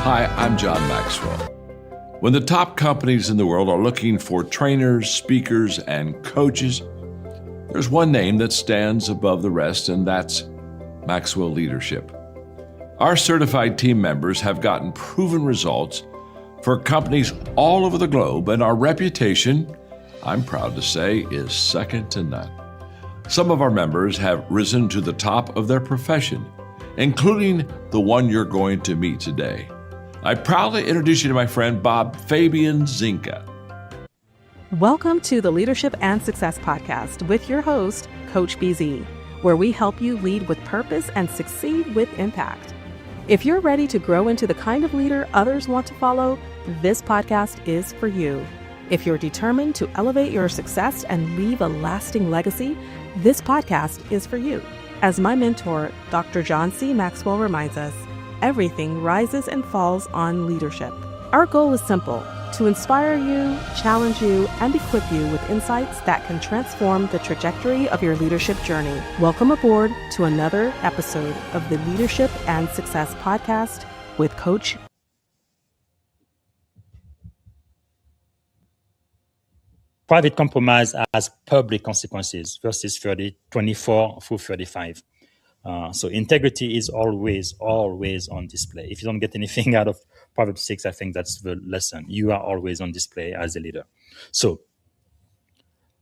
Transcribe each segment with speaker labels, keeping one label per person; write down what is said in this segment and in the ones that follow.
Speaker 1: Hi, I'm John Maxwell. When the top companies in the world are looking for trainers, speakers, and coaches, there's one name that stands above the rest, and that's Maxwell Leadership. Our certified team members have gotten proven results for companies all over the globe, and our reputation, I'm proud to say, is second to none. Some of our members have risen to the top of their profession, including the one you're going to meet today. I proudly introduce you to my friend Bob Fabian Zinka.
Speaker 2: Welcome to the Leadership and Success Podcast with your host, Coach BZ, where we help you lead with purpose and succeed with impact. If you're ready to grow into the kind of leader others want to follow, this podcast is for you. If you're determined to elevate your success and leave a lasting legacy, this podcast is for you. As my mentor, Dr. John C. Maxwell reminds us, everything rises and falls on leadership. Our goal is simple: to inspire you, challenge you, and equip you with insights that can transform the trajectory of your leadership journey. Welcome aboard to another episode of the Leadership and Success Podcast with Coach.
Speaker 3: Private compromise has public consequences, verses 24 through 35. So integrity is always on display. If you don't get anything out of Proverbs 6, I think that's the lesson. You are always on display as a leader. So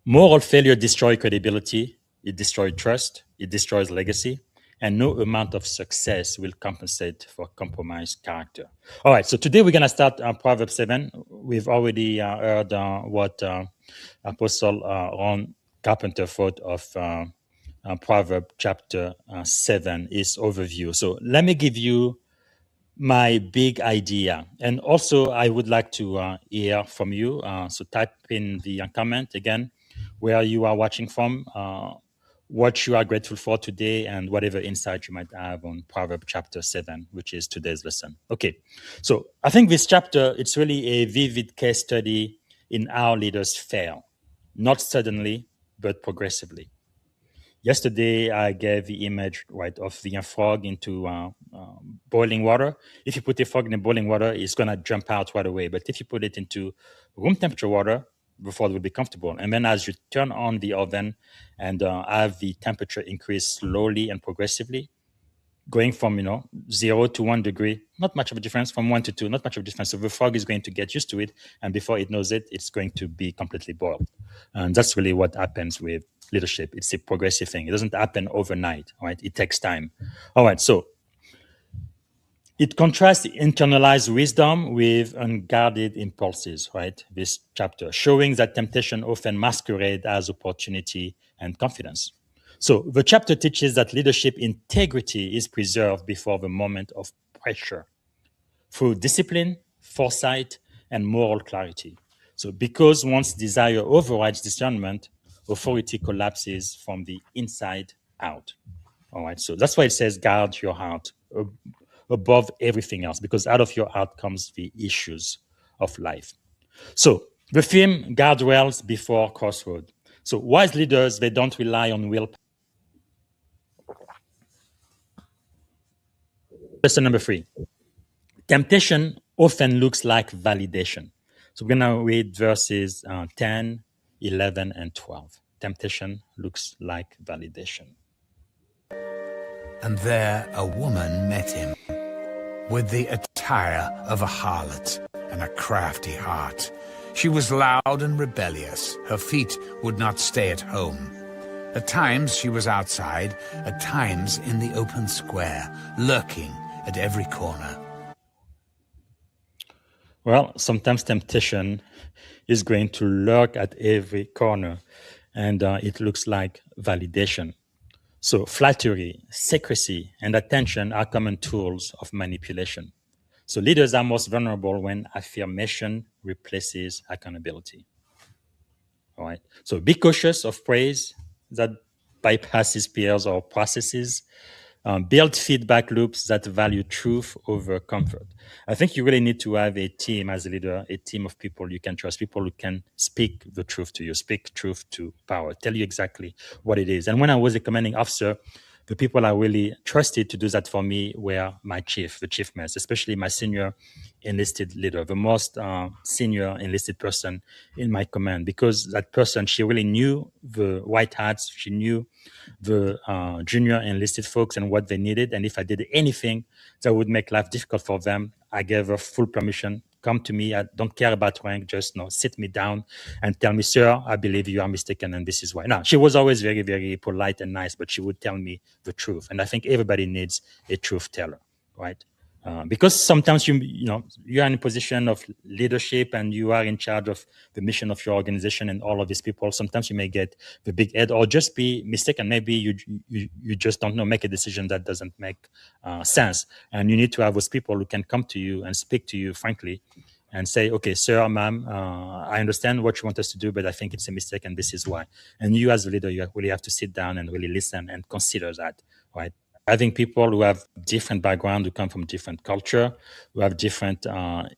Speaker 3: moral failure destroys credibility, it destroys trust, it destroys legacy, and no amount of success will compensate for compromised character. All right, so today we're going to start Proverbs 7. We've already heard what Apostle Ron Carpenter thought of Proverbs Chapter 7, is overview. So let me give you my big idea. And also, I would like to hear from you. So type in the comment again where you are watching from, what you are grateful for today, and whatever insight you might have on Proverbs Chapter 7, which is today's lesson. Okay, so I think this chapter, it's really a vivid case study in how leaders fail, not suddenly, but progressively. Yesterday, I gave the image of the frog into boiling water. If you put a frog in boiling water, it's going to jump out right away. But if you put it into room temperature water, the frog will be comfortable. And then as you turn on the oven and have the temperature increase slowly and progressively, going from 0 to 1 degree, not much of a difference. From 1 to 2, not much of a difference. So the frog is going to get used to it, and before it knows it, it's going to be completely boiled. And that's really what happens with leadership. It's a progressive thing. It doesn't happen overnight, right? It takes time. All right, so it contrasts internalized wisdom with unguarded impulses, right? This chapter, showing that temptation often masquerades as opportunity and confidence. So the chapter teaches that leadership integrity is preserved before the moment of pressure through discipline, foresight, and moral clarity. So because one's desire overrides discernment, authority collapses from the inside out. All right, so that's why it says guard your heart above everything else, because out of your heart comes the issues of life. So the theme, guardrails before crossroad. So wise leaders, they don't rely on willpower. Lesson number 3. Temptation often looks like validation. So we're going to read verses 10, 11, and 12. Temptation looks like validation.
Speaker 4: And there a woman met him, with the attire of a harlot and a crafty heart. She was loud and rebellious. Her feet would not stay at home. At times she was outside, at times in the open square, lurking at every corner.
Speaker 3: Well, sometimes temptation is going to lurk at every corner, and it looks like validation. So flattery, secrecy, and attention are common tools of manipulation. So leaders are most vulnerable when affirmation replaces accountability. All right. So be cautious of praise that bypasses peers or processes. Build feedback loops that value truth over comfort. I think you really need to have a team as a leader, a team of people you can trust, people who can speak the truth to you, speak truth to power, tell you exactly what it is. And when I was a commanding officer, the people I really trusted to do that for me were the chief mess, especially my senior enlisted leader, the most senior enlisted person in my command, because that person, she really knew the white hats, she knew the junior enlisted folks and what they needed. And if I did anything that would make life difficult for them, I gave her full permission. Come to me. I don't care about rank. Just sit me down and tell me, sir, I believe you are mistaken, and this is why. Now, she was always very, very polite and nice, but she would tell me the truth. And I think everybody needs a truth teller, right? Because sometimes you are in a position of leadership and you are in charge of the mission of your organization and all of these people. Sometimes you may get the big head or just be mistaken. Maybe you just don't know, make a decision that doesn't make sense, and you need to have those people who can come to you and speak to you frankly and say, okay, sir, ma'am, I understand what you want us to do, but I think it's a mistake and this is why. And you as a leader, you really have to sit down and really listen and consider that, right? Having people who have different background, who come from different culture, who have different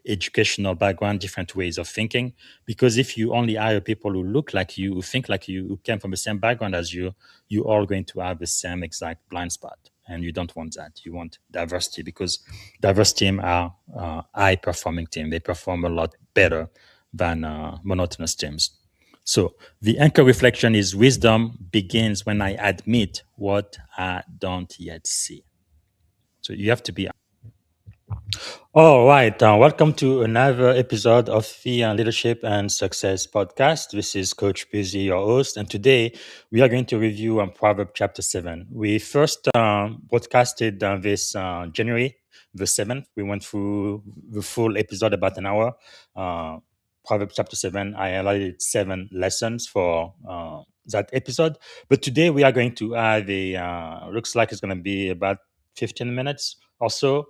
Speaker 3: educational background, different ways of thinking. Because if you only hire people who look like you, who think like you, who came from the same background as you, you're all going to have the same exact blind spot. And you don't want that. You want diversity, because diverse teams are high-performing teams. They perform a lot better than monotonous teams. So the anchor reflection is wisdom begins when I admit what I don't yet see. So you have to be. All right. Welcome to another episode of the Leadership and Success podcast. This is Coach Busy, your host. And today we are going to review Proverbs Chapter 7. We first broadcasted this January the 7th. We went through the full episode, about an hour. Proverbs Chapter 7, I highlighted 7 lessons for that episode. But today we are going to add looks like it's going to be about 15 minutes or so.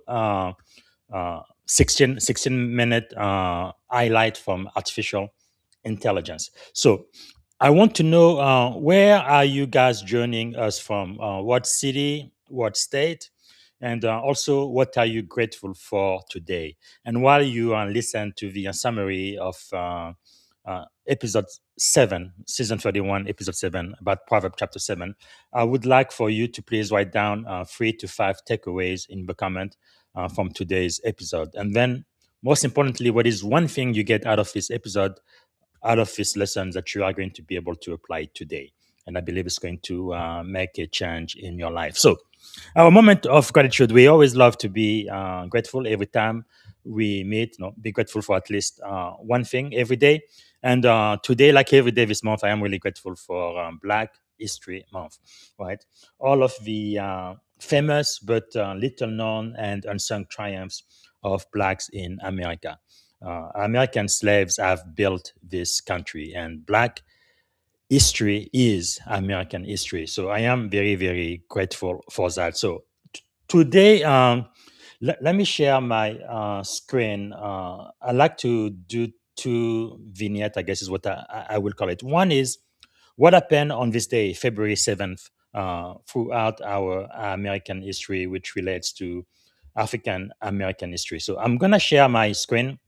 Speaker 3: 16-minute highlight from artificial intelligence. So I want to know, where are you guys joining us from? What city, what state, and also what are you grateful for today? And while you listen to the summary of episode 7, season 31, episode 7, about Proverbs chapter 7, I would like for you to please write down 3 to 5 takeaways in the comment from today's episode. And then, most importantly, what is one thing you get out of this episode, out of this lesson, that you are going to be able to apply today? And I believe it's going to make a change in your life. So, our moment of gratitude, we always love to be grateful every time we meet. Be grateful for at least one thing every day. And today, like every day this month, I am really grateful for Black History Month, right? All of the famous but little known and unsung triumphs of Blacks in America. American slaves have built this country, and Black history is American history. So I am very, very grateful for that. So today, let me share my screen. I like to do 2 vignettes, I guess is what I will call it. One is what happened on this day, February 7th, throughout our American history, which relates to African American history. So I'm going to share my screen,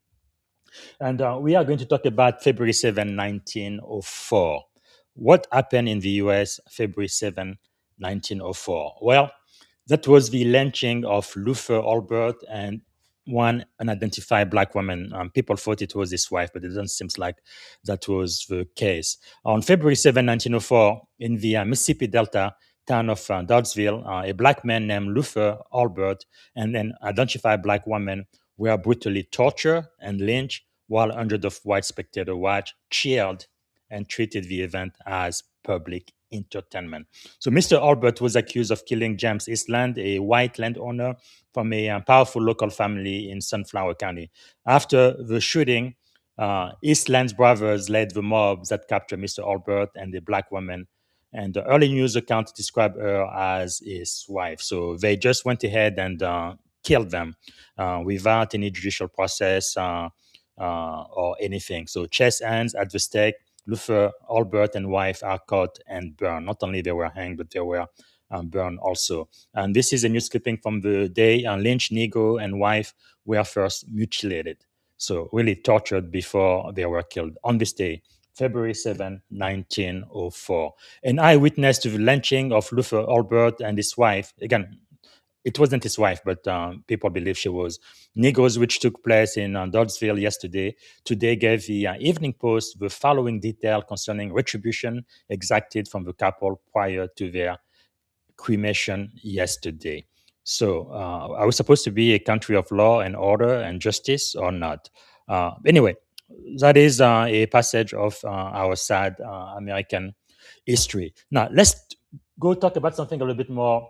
Speaker 3: and we are going to talk about February 7, 1904. What happened in the US February 7, 1904? Well, that was the lynching of Luther Albert and one unidentified Black woman. People thought it was his wife, but it doesn't seem like that was the case. On February 7, 1904, in the Mississippi Delta town of Doddsville, a Black man named Luther Albert and an identified Black woman were brutally tortured and lynched, while hundreds of white spectators watched, cheered, and treated the event as public entertainment. So Mr. Albert was accused of killing James Eastland, a white landowner from a powerful local family in Sunflower County. After the shooting, Eastland's brothers led the mob that captured Mr. Albert and the Black woman, and the early news account described her as his wife. So they just went ahead and killed them without any judicial process or anything. So chest hands at the stake. Luther Albert and wife are caught and burned. Not only they were hanged, but they were burned also. And this is a news clipping from the day Lynch, Negro, and wife were first mutilated. So really tortured before they were killed on this day, February 7, 1904. An eyewitness to the lynching of Luther Albert and his wife. Again, it wasn't his wife, but people believe she was. Negroes, which took place in Doddsville yesterday, today gave the Evening Post the following detail concerning retribution exacted from the couple prior to their cremation yesterday. So, are we supposed to be a country of law and order and justice or not? Anyway, that is a passage of our sad American history. Now, let's go talk about something a little bit more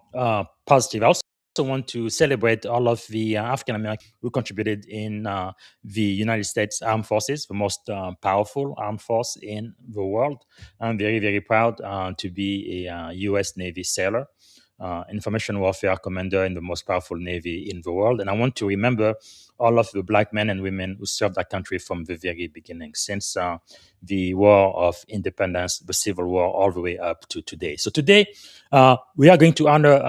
Speaker 3: positive. I also want to celebrate all of the African Americans who contributed in the United States Armed Forces, the most powerful armed force in the world. I'm very, very proud to be a U.S. Navy sailor. Information warfare commander in the most powerful navy in the world. And I want to remember all of the black men and women who served our country from the very beginning, since the War of Independence, the Civil War, all the way up to today. So today, we are going to honor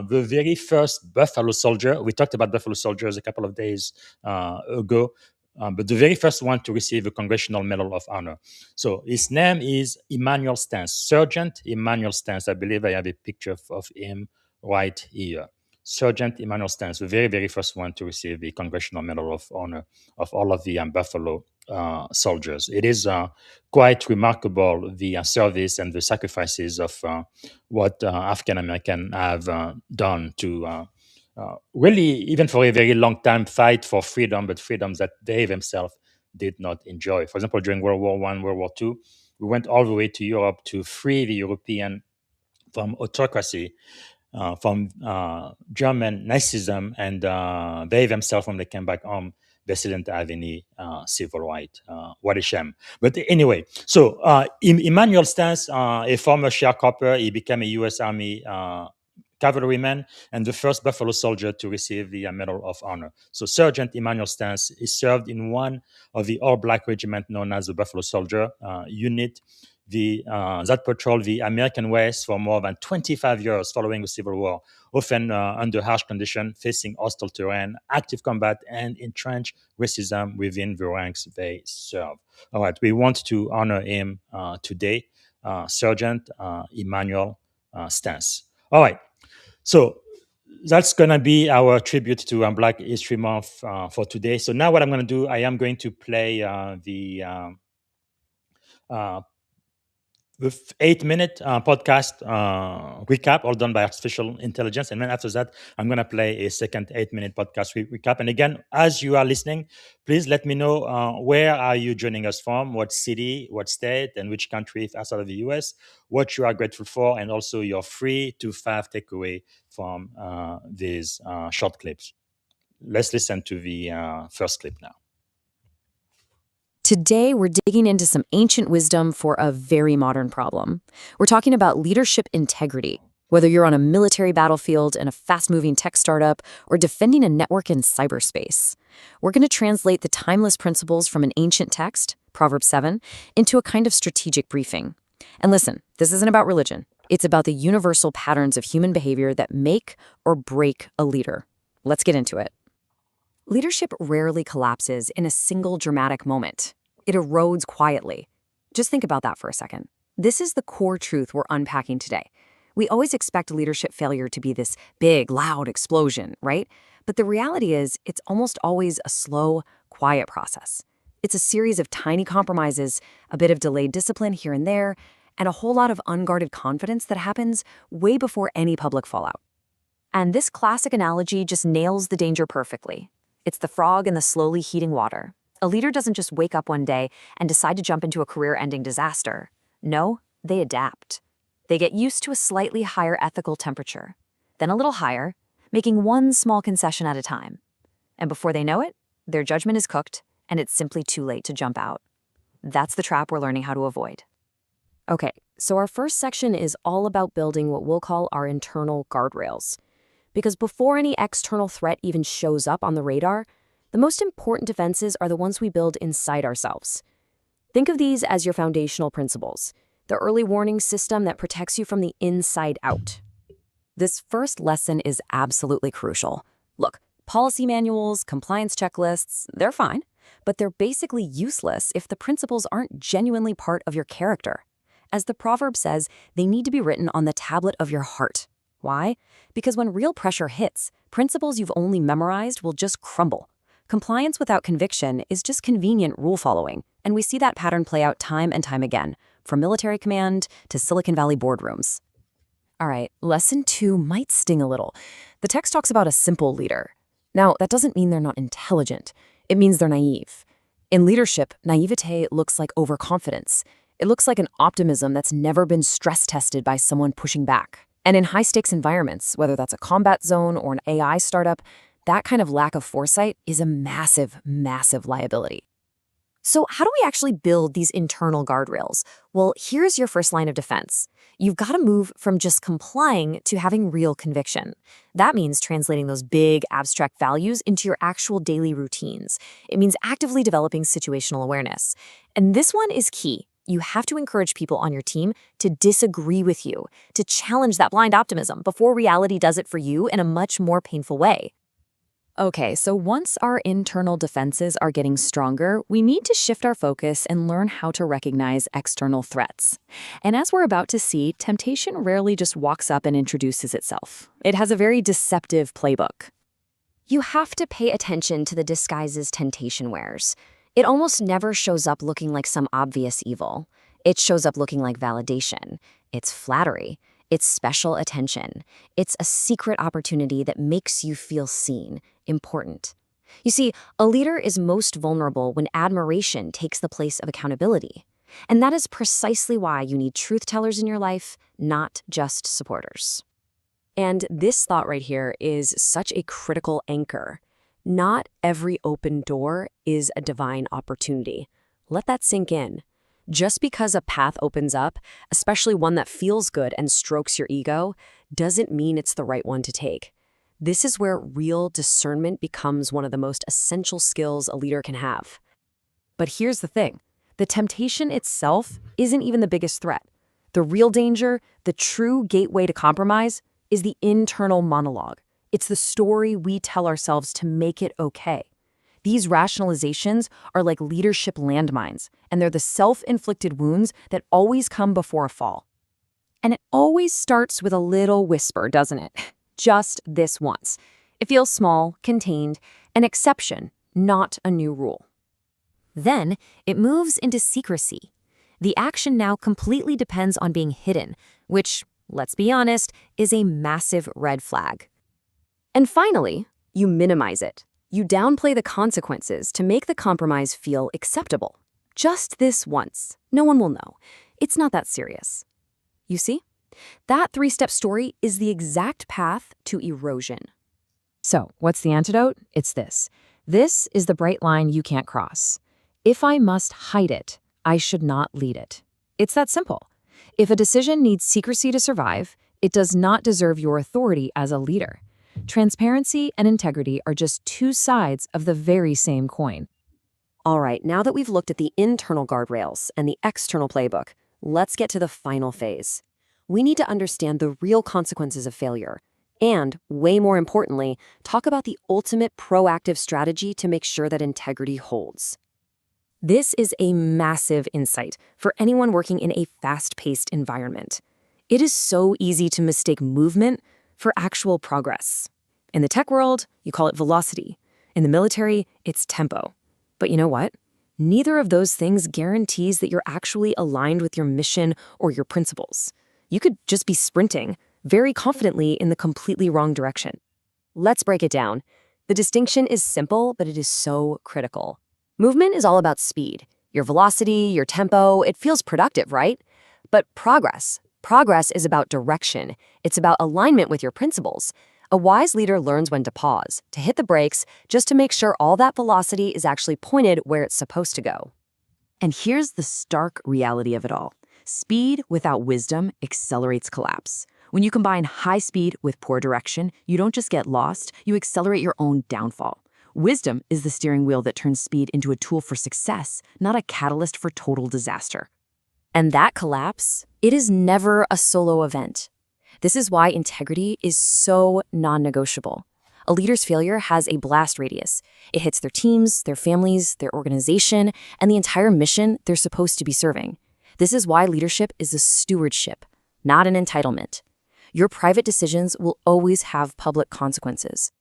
Speaker 3: the very first Buffalo soldier. We talked about Buffalo soldiers a couple of days ago. But the very first one to receive a Congressional Medal of Honor. So his name is Emmanuel Stance, Sergeant Emmanuel Stance. I believe I have a picture of him right here. Sergeant Emmanuel Stance, the very, very first one to receive the Congressional Medal of Honor of all of the Buffalo soldiers. It is quite remarkable, the service and the sacrifices of what African Americans have done to really, even for a very long time, fight for freedom, but freedoms that they themselves did not enjoy. For example, during World War I, World War II, we went all the way to Europe to free the European from autocracy, from German Nazism, and they themselves, when they came back home, they didn't have any civil right. What a shame. But anyway, so Emmanuel Stance, a former sharecropper, he became a U.S. Army cavalryman and the first Buffalo soldier to receive the Medal of Honor. So Sergeant Emmanuel Stance, he served in one of the all-black regiment known as the Buffalo Soldier unit, that patrolled the American West for more than 25 years following the Civil War, often under harsh conditions, facing hostile terrain, active combat, and entrenched racism within the ranks they serve. All right, we want to honor him today, Sergeant Emmanuel Stance. All right. So that's going to be our tribute to Black History Month for today. So now what I'm going to do, I am going to play the 8-minute podcast recap, all done by artificial intelligence. And then after that, I'm going to play a second 8-minute podcast recap. And again, as you are listening, please let me know where are you joining us from, what city, what state, and which country outside of the US, what you are grateful for, and also your 3 to 5 takeaway from these short clips. Let's listen to the first clip now.
Speaker 5: Today, we're digging into some ancient wisdom for a very modern problem. We're talking about leadership integrity. Whether you're on a military battlefield, in a fast-moving tech startup, or defending a network in cyberspace, we're going to translate the timeless principles from an ancient text, Proverbs 7, into a kind of strategic briefing. And listen, this isn't about religion. It's about the universal patterns of human behavior that make or break a leader. Let's get into it. Leadership rarely collapses in a single dramatic moment. It erodes quietly. Just think about that for a second. This is the core truth we're unpacking today. We always expect leadership failure to be this big, loud explosion, right? But the reality is, it's almost always a slow, quiet process. It's a series of tiny compromises, a bit of delayed discipline here and there, and a whole lot of unguarded confidence that happens way before any public fallout. And this classic analogy just nails the danger perfectly. It's the frog in the slowly heating water. A leader doesn't just wake up one day and decide to jump into a career-ending disaster. No, they adapt. They get used to a slightly higher ethical temperature, then a little higher, making one small concession at a time. And before they know it, their judgment is cooked, and it's simply too late to jump out. That's the trap we're learning how to avoid. Okay, so our first section is all about building what we'll call our internal guardrails. Because before any external threat even shows up on the radar, the most important defenses are the ones we build inside ourselves. Think of these as your foundational principles, the early warning system that protects you from the inside out. This first lesson is absolutely crucial. Look, policy manuals, compliance checklists, they're fine. but they're basically useless if the principles aren't genuinely part of your character. As the proverb says, they need to be written on the tablet of your heart. Why? Because when real pressure hits, principles you've only memorized will just crumble. Compliance without conviction is just convenient rule following, and we see that pattern play out time and time again, from military command to Silicon Valley boardrooms. All right, lesson 2 might sting a little. The text talks about a simple leader. Now, that doesn't mean they're not intelligent. It means they're naive. In leadership, naivete looks like overconfidence. It looks like an optimism that's never been stress tested by someone pushing back. And in high-stakes environments, whether that's a combat zone or an AI startup, that kind of lack of foresight is a massive, massive liability. So how do we actually build these internal guardrails? Well, here's your first line of defense. You've got to move from just complying to having real conviction. That means translating those big, abstract values into your actual daily routines. It means actively developing situational awareness. And this one is key. You have to encourage people on your team to disagree with you, to challenge that blind optimism before reality does it for you in a much more painful way. Okay, so once our internal defenses are getting stronger, we need to shift our focus and learn how to recognize external threats. And as we're about to see, temptation rarely just walks up and introduces itself. It has a very deceptive playbook.
Speaker 6: You have to pay attention to the disguises temptation wears. It almost never shows up looking like some obvious evil. It shows up looking like validation. It's flattery. It's special attention. It's a secret opportunity that makes you feel seen, important. You see, a leader is most vulnerable when admiration takes the place of accountability. And that is precisely why you need truth tellers in your life, not just supporters.
Speaker 5: And this thought right here is such a critical anchor. Not every open door is a divine opportunity. Let that sink in. Just because a path opens up, especially one that feels good and strokes your ego, doesn't mean it's the right one to take. This is where real discernment becomes one of the most essential skills a leader can have. But here's the thing. The temptation itself isn't even the biggest threat. The real danger, the true gateway to compromise, is the internal monologue. It's the story we tell ourselves to make it okay. These rationalizations are like leadership landmines, and they're the self-inflicted wounds that always come before a fall. And it always starts with a little whisper, doesn't it? Just this once. It feels small, contained, an exception, not a new rule. Then it moves into secrecy. The action now completely depends on being hidden, which, let's be honest, is a massive red flag. And finally, you minimize it. You downplay the consequences to make the compromise feel acceptable. Just this once. No one will know. It's not that serious. You see? That 3-step story is the exact path to erosion. So, what's the antidote? It's this. This is the bright line you can't cross. If I must hide it, I should not lead it. It's that simple. If a decision needs secrecy to survive, it does not deserve your authority as a leader. Transparency and integrity are just two sides of the very same coin. All right, now that we've looked at the internal guardrails and the external playbook, let's get to the final phase. We need to understand the real consequences of failure and, way more importantly, talk about the ultimate proactive strategy to make sure that integrity holds. This is a massive insight for anyone working in a fast-paced environment. It is so easy to mistake movement for actual progress. In the tech world, you call it velocity. In the military, it's tempo. But you know what? Neither of those things guarantees that you're actually aligned with your mission or your principles. You could just be sprinting very confidently in the completely wrong direction. Let's break it down. The distinction is simple, but it is so critical. Movement is all about speed. Your velocity, your tempo, it feels productive, right? But progress is about direction. It's about alignment with your principles. A wise leader learns when to pause, to hit the brakes, just to make sure all that velocity is actually pointed where it's supposed to go. And here's the stark reality of it all. Speed without wisdom accelerates collapse. When you combine high speed with poor direction, you don't just get lost, you accelerate your own downfall. Wisdom is the steering wheel that turns speed into a tool for success, not a catalyst for total disaster. And that collapse, it is never a solo event. This is why integrity is so non-negotiable. A leader's failure has a blast radius. It hits their teams, their families, their organization, and the entire mission they're supposed to be serving. This is why leadership is a stewardship, not an entitlement. Your private decisions will always have public consequences.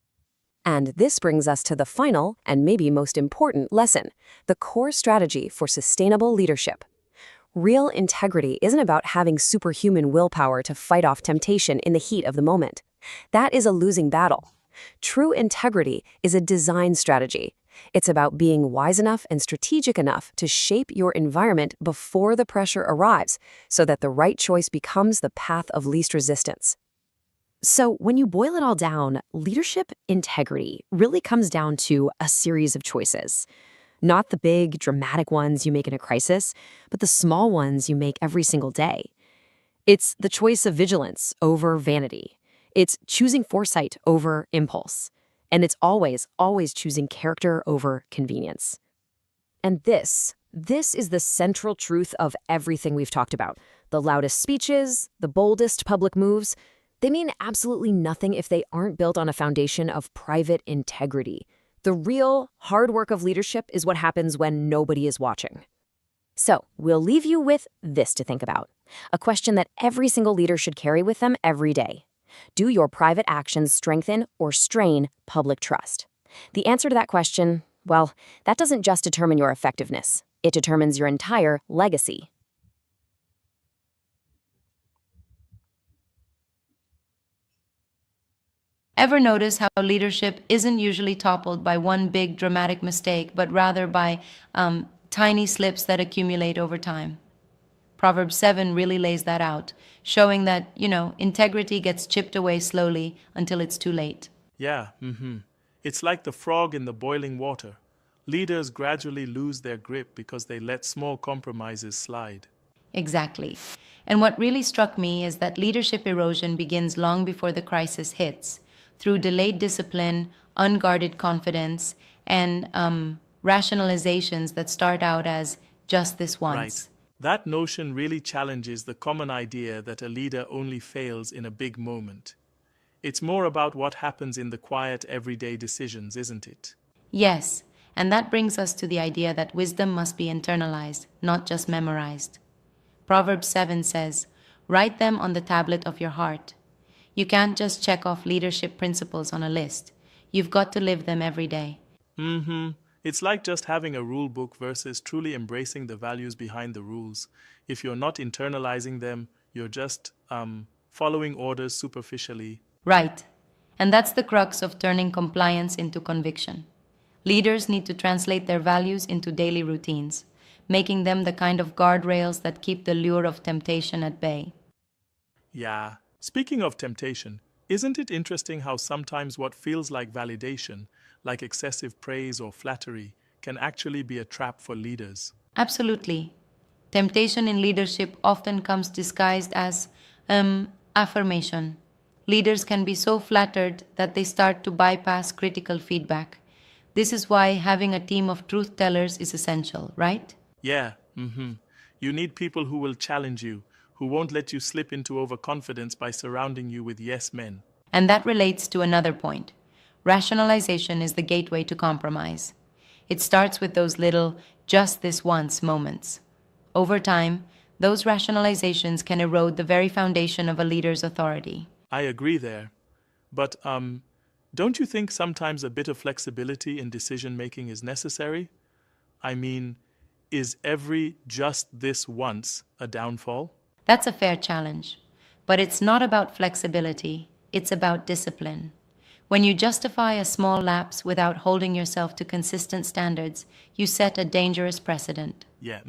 Speaker 5: And this brings us to the final and maybe most important lesson, the core strategy for sustainable leadership. Real integrity isn't about having superhuman willpower to fight off temptation in the heat of the moment. That is a losing battle. True integrity is a design strategy. It's about being wise enough and strategic enough to shape your environment before the pressure arrives, so that the right choice becomes the path of least resistance. So when you boil it all down, leadership integrity really comes down to a series of choices. Not the big, dramatic ones you make in a crisis, but the small ones you make every single day. It's the choice of vigilance over vanity. It's choosing foresight over impulse. And it's always, always choosing character over convenience. And this is the central truth of everything we've talked about. The loudest speeches, the boldest public moves, they mean absolutely nothing if they aren't built on a foundation of private integrity. The real, hard work of leadership is what happens when nobody is watching. So, we'll leave you with this to think about. A question that every single leader should carry with them every day. Do your private actions strengthen or strain public trust? The answer to that question, well, that doesn't just determine your effectiveness. It determines your entire legacy.
Speaker 7: Ever notice how leadership isn't usually toppled by one big dramatic mistake, but rather by tiny slips that accumulate over time? Proverbs 7 really lays that out, showing that, integrity gets chipped away slowly until it's too late.
Speaker 8: Yeah, It's like the frog in the boiling water. Leaders gradually lose their grip because they let small compromises slide.
Speaker 7: Exactly. And what really struck me is that leadership erosion begins long before the crisis hits, through delayed discipline, unguarded confidence, and rationalizations that start out as just this once.
Speaker 8: Right. That notion really challenges the common idea that a leader only fails in a big moment. It's more about what happens in the quiet, everyday decisions, isn't it?
Speaker 7: Yes, and that brings us to the idea that wisdom must be internalized, not just memorized. Proverbs 7 says, "Write them on the tablet of your heart." You can't just check off leadership principles on a list. You've got to live them every day.
Speaker 8: It's like just having a rule book versus truly embracing the values behind the rules. If you're not internalizing them, you're just following orders superficially.
Speaker 7: Right. And that's the crux of turning compliance into conviction. Leaders need to translate their values into daily routines, making them the kind of guardrails that keep the lure of temptation at bay.
Speaker 8: Yeah. Speaking of temptation, isn't it interesting how sometimes what feels like validation, like excessive praise or flattery, can actually be a trap for leaders?
Speaker 7: Absolutely. Temptation in leadership often comes disguised as affirmation. Leaders can be so flattered that they start to bypass critical feedback. This is why having a team of truth tellers is essential, right?
Speaker 8: Yeah, You need people who will challenge you, who won't let you slip into overconfidence by surrounding you with yes men.
Speaker 7: And that relates to another point. Rationalization is the gateway to compromise. It starts with those little just this once moments. Over time, those rationalizations can erode the very foundation of a leader's authority.
Speaker 8: I agree there. But don't you think sometimes a bit of flexibility in decision-making is necessary? I mean, is every just this once a downfall?
Speaker 7: That's a fair challenge. But it's not about flexibility, it's about discipline. When you justify a small lapse without holding yourself to consistent standards, you set a dangerous precedent.
Speaker 8: Yeah,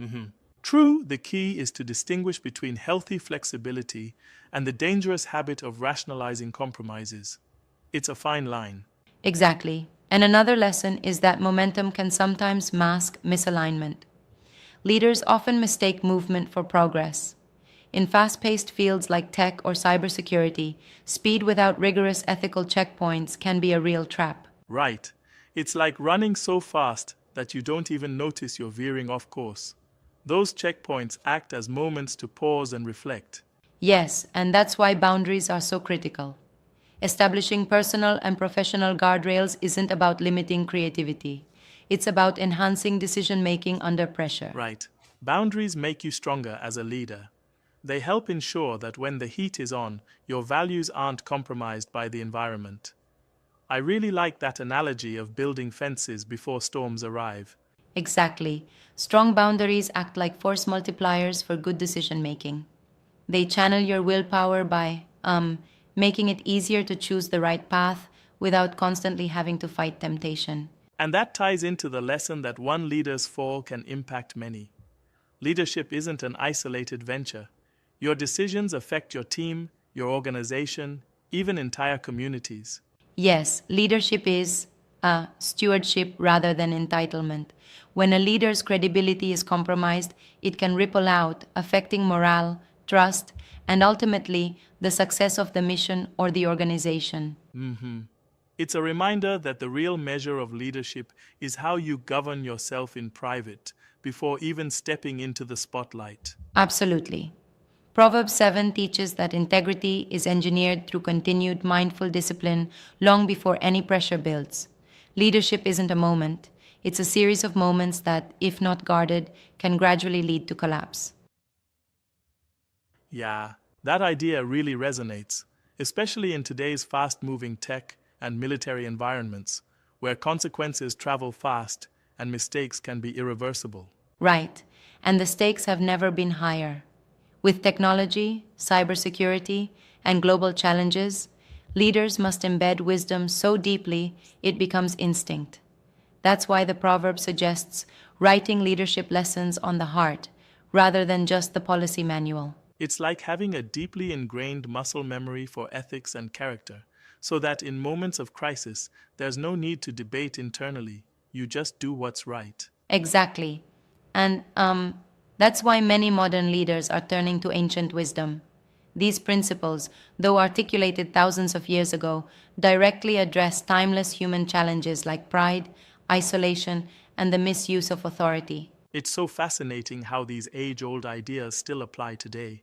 Speaker 8: True, the key is to distinguish between healthy flexibility and the dangerous habit of rationalizing compromises. It's a fine line.
Speaker 7: Exactly. And another lesson is that momentum can sometimes mask misalignment. Leaders often mistake movement for progress. In fast-paced fields like tech or cybersecurity, speed without rigorous ethical checkpoints can be a real trap.
Speaker 8: Right. It's like running so fast that you don't even notice you're veering off course. Those checkpoints act as moments to pause and reflect.
Speaker 7: Yes, and that's why boundaries are so critical. Establishing personal and professional guardrails isn't about limiting creativity. It's about enhancing decision-making under pressure.
Speaker 8: Right. Boundaries make you stronger as a leader. They help ensure that when the heat is on, your values aren't compromised by the environment. I really like that analogy of building fences before storms arrive.
Speaker 7: Exactly. Strong boundaries act like force multipliers for good decision-making. They channel your willpower by making it easier to choose the right path without constantly having to fight temptation.
Speaker 8: And that ties into the lesson that one leader's fall can impact many. Leadership isn't an isolated venture. Your decisions affect your team, your organization, even entire communities.
Speaker 7: Yes, leadership is stewardship rather than entitlement. When a leader's credibility is compromised, it can ripple out, affecting morale, trust, and ultimately the success of the mission or the organization.
Speaker 8: It's a reminder that the real measure of leadership is how you govern yourself in private before even stepping into the spotlight.
Speaker 7: Absolutely. Proverbs 7 teaches that integrity is engineered through continued mindful discipline long before any pressure builds. Leadership isn't a moment, it's a series of moments that, if not guarded, can gradually lead to collapse.
Speaker 8: Yeah, that idea really resonates, especially in today's fast-moving tech and military environments, where consequences travel fast and mistakes can be irreversible.
Speaker 7: Right, and the stakes have never been higher. With technology, cybersecurity, and global challenges, leaders must embed wisdom so deeply it becomes instinct. That's why the proverb suggests writing leadership lessons on the heart rather than just the policy manual.
Speaker 8: It's like having a deeply ingrained muscle memory for ethics and character, so that in moments of crisis, there's no need to debate internally. You just do what's right.
Speaker 7: Exactly. And that's why many modern leaders are turning to ancient wisdom. These principles, though articulated thousands of years ago, directly address timeless human challenges like pride, isolation, and the misuse of authority.
Speaker 8: It's so fascinating how these age-old ideas still apply today.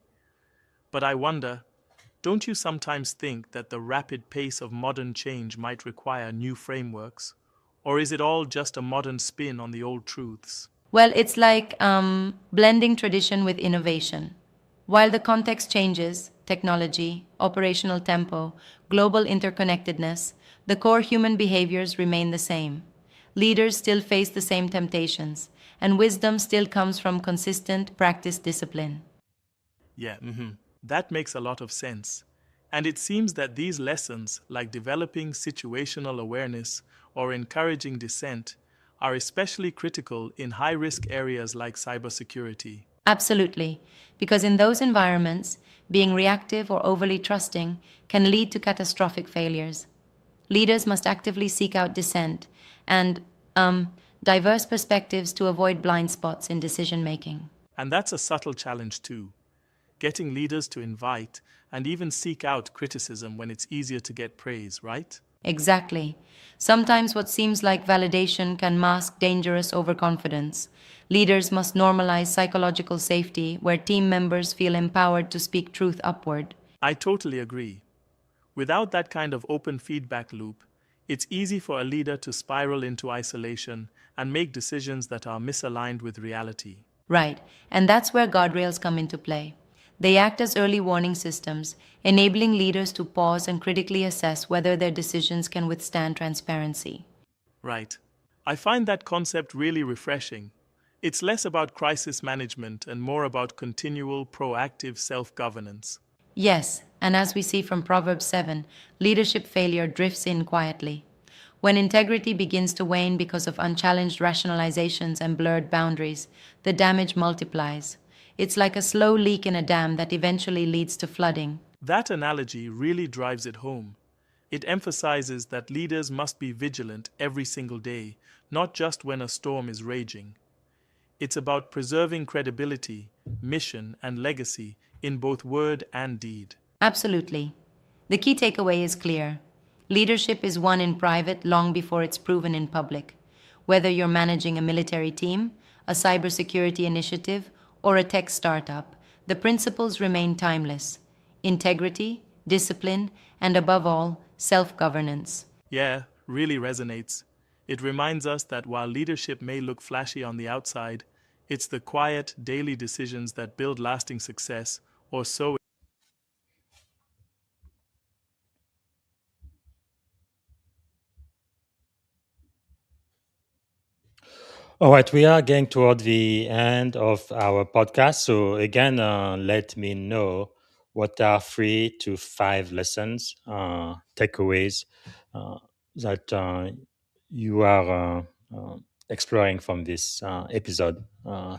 Speaker 8: But I wonder, don't you sometimes think that the rapid pace of modern change might require new frameworks? Or is it all just a modern spin on the old truths?
Speaker 7: Well, it's like blending tradition with innovation. While the context changes, technology, operational tempo, global interconnectedness, the core human behaviors remain the same. Leaders still face the same temptations, and wisdom still comes from consistent, practiced discipline.
Speaker 8: Yeah, that makes a lot of sense. And it seems that these lessons, like developing situational awareness or encouraging dissent, are especially critical in high-risk areas like cybersecurity.
Speaker 7: Absolutely, because in those environments, being reactive or overly trusting can lead to catastrophic failures. Leaders must actively seek out dissent and diverse perspectives to avoid blind spots in decision-making.
Speaker 8: And that's a subtle challenge too. Getting leaders to invite and even seek out criticism when it's easier to get praise, right?
Speaker 7: Exactly. Sometimes what seems like validation can mask dangerous overconfidence. Leaders must normalize psychological safety where team members feel empowered to speak truth upward.
Speaker 8: I totally agree. Without that kind of open feedback loop, it's easy for a leader to spiral into isolation and make decisions that are misaligned with reality.
Speaker 7: Right, and that's where guardrails come into play. They act as early warning systems, enabling leaders to pause and critically assess whether their decisions can withstand transparency.
Speaker 8: Right. I find that concept really refreshing. It's less about crisis management and more about continual, proactive self-governance.
Speaker 7: Yes, and as we see from Proverbs 7, leadership failure drifts in quietly. When integrity begins to wane because of unchallenged rationalizations and blurred boundaries, the damage multiplies. It's like a slow leak in a dam that eventually leads to flooding.
Speaker 8: That analogy really drives it home. It emphasizes that leaders must be vigilant every single day, not just when a storm is raging. It's about preserving credibility, mission, and legacy in both word and deed.
Speaker 7: Absolutely. The key takeaway is clear. Leadership is won in private long before it's proven in public. Whether you're managing a military team, a cybersecurity initiative, or a tech startup, the principles remain timeless. Integrity, discipline, and above all, self-governance.
Speaker 8: Yeah, really resonates. It reminds us that while leadership may look flashy on the outside, it's the quiet, daily decisions that build lasting success, or so.
Speaker 3: All right, we are getting toward the end of our podcast. So, again, let me know what are 3 to 5 lessons, takeaways uh, that you are exploring from this episode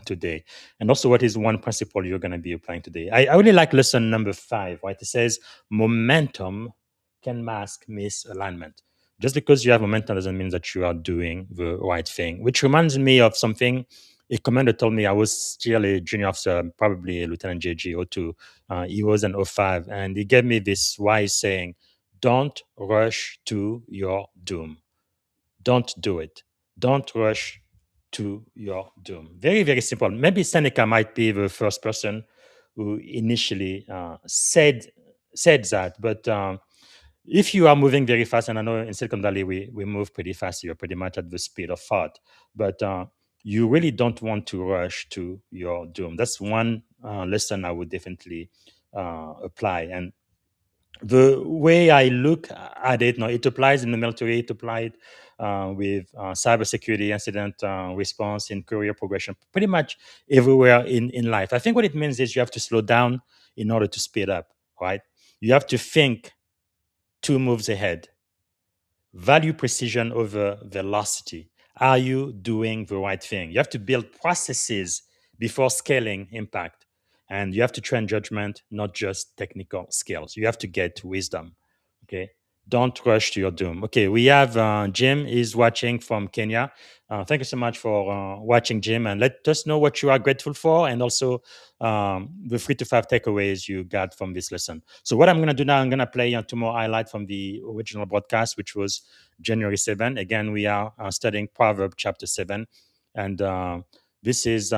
Speaker 3: today. And also, what is one principle you're going to be applying today? I really like lesson number 5, right? It says momentum can mask misalignment. Just because you have momentum doesn't mean that you are doing the right thing, which reminds me of something a commander told me. I was still a junior officer, probably a Lieutenant JG or 2. He was an 05, and he gave me this wise saying: don't rush to your doom. Don't do it. Don't rush to your doom. Very, very simple. Maybe Seneca might be the first person who initially said that, but if you are moving very fast, and I know in Silicon Valley we move pretty fast, you're pretty much at the speed of thought, but you really don't want to rush to your doom. That's one lesson I would definitely apply. And the way I look at it, no, it applies in the military, it applied with cybersecurity, incident response, in career progression, pretty much everywhere in life. I think what it means is you have to slow down in order to speed up, right? You have to think 2 moves ahead. Value precision over velocity. Are you doing the right thing? You have to build processes before scaling impact. And you have to train judgment, not just technical skills. You have to get wisdom. Okay. Don't rush to your doom. Okay. We have Jim is watching from Kenya. Thank you so much for watching, Jim. And let us know what you are grateful for, and also the 3 to 5 takeaways you got from this lesson. So what I'm going to do now, I'm going to play 2 more highlights from the original broadcast, which was January 7. Again, we are studying Proverbs Chapter 7. And this is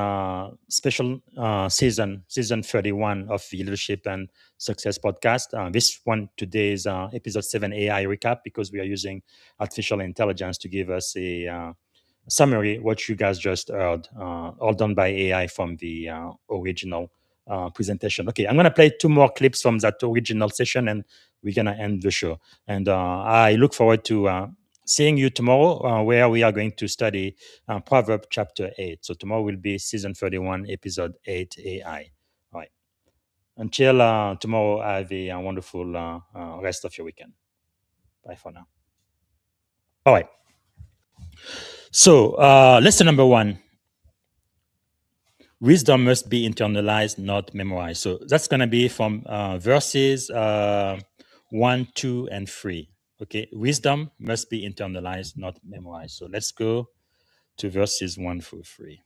Speaker 3: special season 31 of the Leadership and Success podcast. This one today is episode 7 AI recap, because we are using artificial intelligence to give us a summary what you guys just heard, all done by AI from the original presentation. Okay, I'm gonna play 2 more clips from that original session, and we're gonna end the show. And I look forward to seeing you tomorrow, where we are going to study Proverbs Chapter 8. So tomorrow will be season 31, episode 8, AI. All right. Until tomorrow, have a wonderful rest of your weekend. Bye for now. All right. So, lesson number 1: wisdom must be internalized, not memorized. So that's going to be from verses 1, 2, and 3. Okay, wisdom must be internalized, not memorized. So let's go to verses 1 through 3.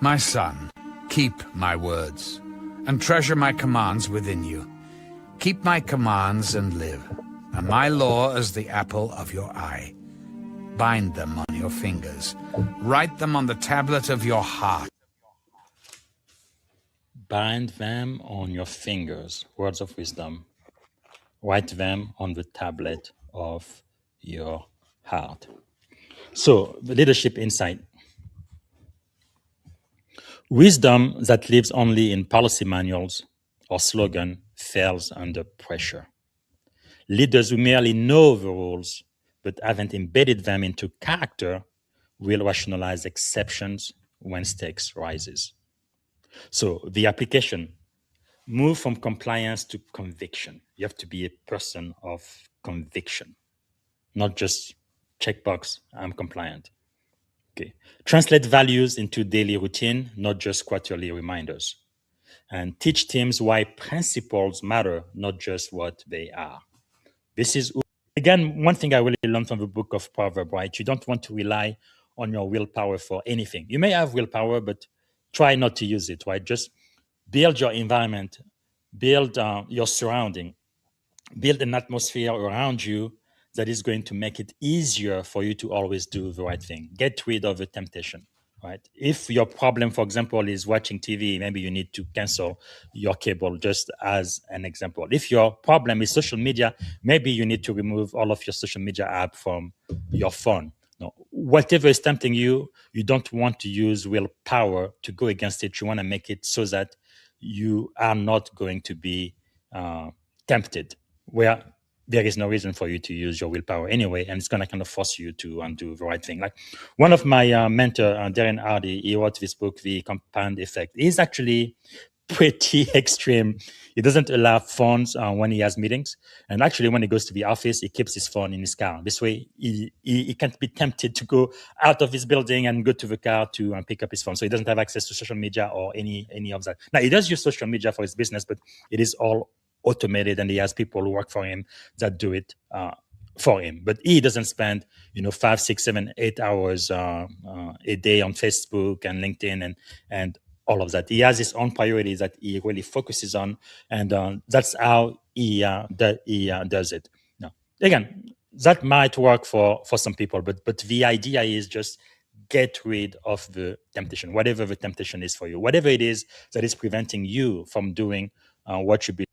Speaker 4: My son, keep my words, and treasure my commands within you. Keep my commands and live, and my law as the apple of your eye. Bind them on your fingers. Write them on the tablet of your heart.
Speaker 3: Bind them on your fingers, words of wisdom. Write them on the tablet of your heart. So, the leadership insight. Wisdom that lives only in policy manuals or slogan fails under pressure. Leaders who merely know the rules but haven't embedded them into character will rationalize exceptions when stakes rises. So the application: move from compliance to conviction. You have to be a person of conviction, not just checkbox, I'm compliant. Okay. Translate values into daily routine, not just quarterly reminders. And teach teams why principles matter, not just what they are. This is, again, one thing I really learned from the book of Proverbs, right? You don't want to rely on your willpower for anything. You may have willpower, but try not to use it, right? Just build your environment, build your surrounding, build an atmosphere around you that is going to make it easier for you to always do the right thing. Get rid of the temptation, right? If your problem, for example, is watching TV, maybe you need to cancel your cable, just as an example. If your problem is social media, maybe you need to remove all of your social media app from your phone. No, whatever is tempting you, you don't want to use willpower to go against it. You want to make it so that you are not going to be tempted, where there is no reason for you to use your willpower anyway, and it's going to kind of force you to do the right thing. Like one of my mentor, Darren Hardy, he wrote this book, The Compound Effect. He's actually pretty extreme. He doesn't allow phones when he has meetings. And actually, when he goes to the office, he keeps his phone in his car. This way, he can't be tempted to go out of his building and go to the car to pick up his phone. So he doesn't have access to social media or any of that. Now, he does use social media for his business, but it is all automated, and he has people who work for him that do it for him. But he doesn't spend 5, 6, 7, 8 hours a day on Facebook and LinkedIn and all of that. He has his own priorities that he really focuses on, and that's how he does it. Now, again, that might work for some people, but the idea is just get rid of the temptation, whatever the temptation is for you, whatever it is that is preventing you from doing what you be.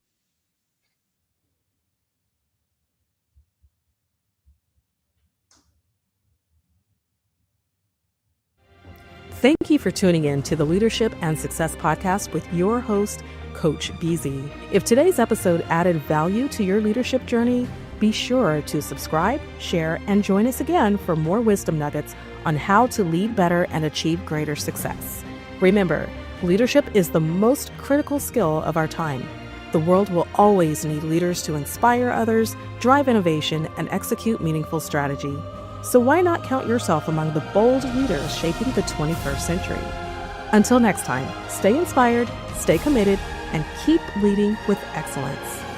Speaker 2: Thank you for tuning in to the Leadership and Success Podcast with your host, Coach BZ. If today's episode added value to your leadership journey, be sure to subscribe, share, and join us again for more wisdom nuggets on how to lead better and achieve greater success. Remember, leadership is the most critical skill of our time. The world will always need leaders to inspire others, drive innovation, and execute meaningful strategy. So why not count yourself among the bold leaders shaping the 21st century? Until next time, stay inspired, stay committed, and keep leading with excellence.